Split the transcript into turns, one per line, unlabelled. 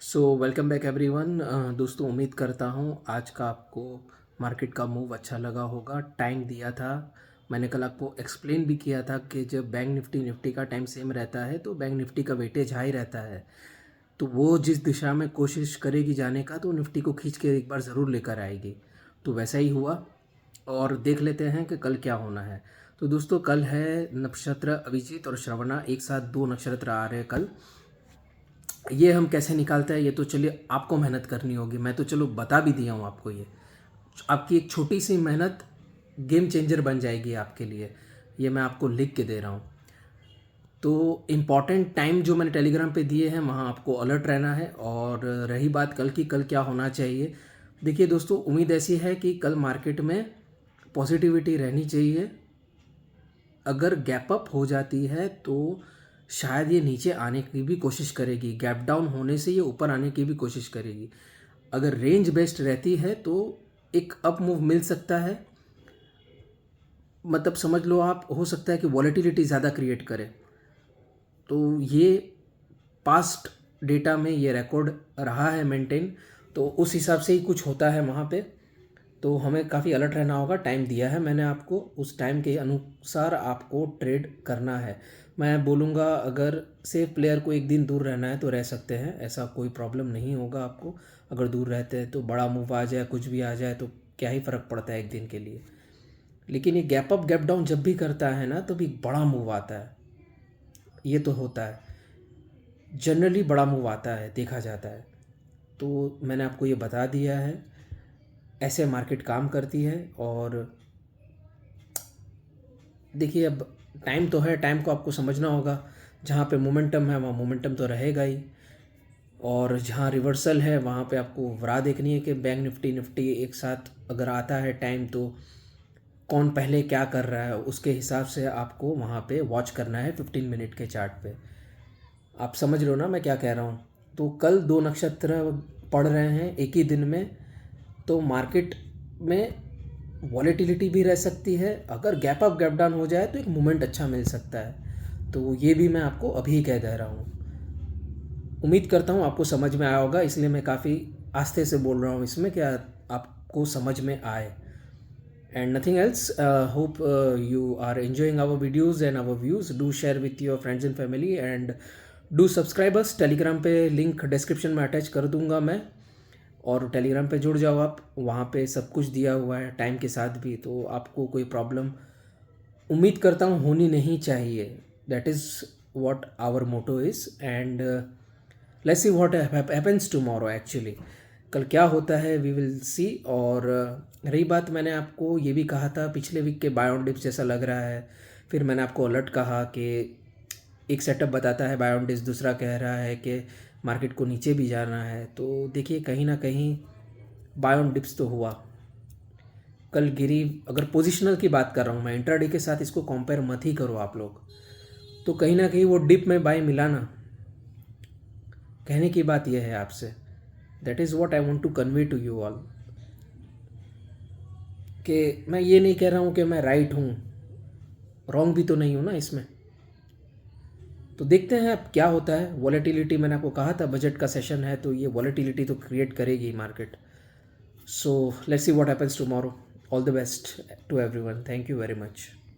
Welcome back everyone. दोस्तों, उम्मीद करता हूँ आज का आपको मार्केट का मूव अच्छा लगा होगा। टाइम दिया था, मैंने कल आपको एक्सप्लेन भी किया था कि जब बैंक निफ्टी का टाइम सेम रहता है तो बैंक निफ्टी का वेटेज हाई रहता है, तो वो जिस दिशा में कोशिश करेगी जाने का तो निफ्टी को खींच के एक बार ज़रूर लेकर आएगी। तो वैसा ही हुआ और देख लेते हैं कि कल क्या होना है। तो दोस्तों, कल है नक्षत्र अभिजीत और श्रवणा, एक साथ दो नक्षत्र आ रहे हैं कल। ये हम कैसे निकालते हैं ये तो चलिए आपको मेहनत करनी होगी, मैं तो चलो बता भी दिया हूँ आपको। ये आपकी एक छोटी सी मेहनत गेम चेंजर बन जाएगी आपके लिए, ये मैं आपको लिख के दे रहा हूँ। तो इम्पॉर्टेंट टाइम जो मैंने टेलीग्राम पे दिए हैं वहाँ आपको अलर्ट रहना है। और रही बात कल की, कल क्या होना चाहिए, देखिए दोस्तों, उम्मीद ऐसी है कि कल मार्केट में पॉजिटिविटी रहनी चाहिए। अगर गैप अप हो जाती है तो शायद ये नीचे आने की भी कोशिश करेगी, गैप डाउन होने से ये ऊपर आने की भी कोशिश करेगी। अगर रेंज बेस्ड रहती है तो एक अप मूव मिल सकता है, मतलब समझ लो आप, हो सकता है कि वॉलेटिलिटी ज़्यादा क्रिएट करे। तो ये पास्ट डेटा में ये रिकॉर्ड रहा है मेंटेन, तो उस हिसाब से ही कुछ होता है वहाँ पे। तो हमें काफ़ी अलर्ट रहना होगा। टाइम दिया है मैंने आपको, उस टाइम के अनुसार आपको ट्रेड करना है। मैं बोलूँगा अगर सेफ प्लेयर को एक दिन दूर रहना है तो रह सकते हैं, ऐसा कोई प्रॉब्लम नहीं होगा आपको। अगर दूर रहते हैं तो बड़ा मूव आ जाए, कुछ भी आ जाए तो क्या ही फ़र्क पड़ता है एक दिन के लिए। लेकिन ये गैप अप गैप डाउन जब भी करता है ना तो भी बड़ा मूव आता है, ये तो होता है, जनरली बड़ा मूव आता है, देखा जाता है। तो मैंने आपको ये बता दिया है, ऐसे मार्केट काम करती है। और देखिए, अब टाइम तो है, टाइम को आपको समझना होगा। जहाँ पे मोमेंटम है वहाँ मोमेंटम तो रहेगा ही, और जहाँ रिवर्सल है वहाँ पे आपको राह देखनी है कि बैंक निफ्टी एक साथ अगर आता है टाइम तो कौन पहले क्या कर रहा है, उसके हिसाब से आपको वहाँ पे वॉच करना है 15 मिनट के चार्ट पे। आप समझ लो ना मैं क्या कह रहा हूँ। तो कल दो नक्षत्र पड़ रहे हैं एक ही दिन में, तो मार्केट में वॉलेटिलिटी भी रह सकती है। अगर गैप अप गैप डाउन हो जाए तो एक मोमेंट अच्छा मिल सकता है। तो ये भी मैं आपको अभी कह दे रहा हूँ। उम्मीद करता हूँ आपको समझ में आया होगा, इसलिए मैं काफ़ी आस्ते से बोल रहा हूँ इसमें, कि आपको समझ में आए। And nothing else. Hope you are enjoying our videos and our views. Do share with your friends and family and do subscribe us. Telegram पे लिंक डिस्क्रिप्शन में अटैच कर दूंगा मैं, और टेलीग्राम पे जुड़ जाओ आप, वहाँ पे सब कुछ दिया हुआ है टाइम के साथ भी, तो आपको कोई प्रॉब्लम उम्मीद करता हूँ होनी नहीं चाहिए। That is what our motto is. And let's see what happens tomorrow. Actually कल क्या होता है वी विल सी। और रही बात, मैंने आपको ये भी कहा था पिछले वीक के बाय ऑन डिप्स जैसा लग रहा है। फिर मैंने आपको अलर्ट कहा कि एक सेटअप बताता है बाय ऑन डिप्स, दूसरा कह रहा है कि मार्केट को नीचे भी जाना है। तो देखिए, कहीं ना कहीं बाय ऑन डिप्स तो हुआ, कल गिरी। अगर पोजिशनल की बात कर रहा हूँ मैं, इंट्राडे के साथ इसको कंपेयर मत ही करो आप लोग। तो कहीं ना कहीं वो डिप में बाय मिला ना, कहने की बात यह है आपसे, that is what I want to convey to you all. कि मैं ये नहीं कह रहा हूँ कि मैं राइट हूँ, रॉन्ग भी तो नहीं हूँ ना इसमें। तो देखते हैं अब क्या होता है। वॉलेटिलिटी, मैंने आपको कहा था बजट का सेशन है तो ये वॉलेटिलिटी तो क्रिएट करेगी market. So let's see what happens tomorrow. All the best to everyone, thank you very much.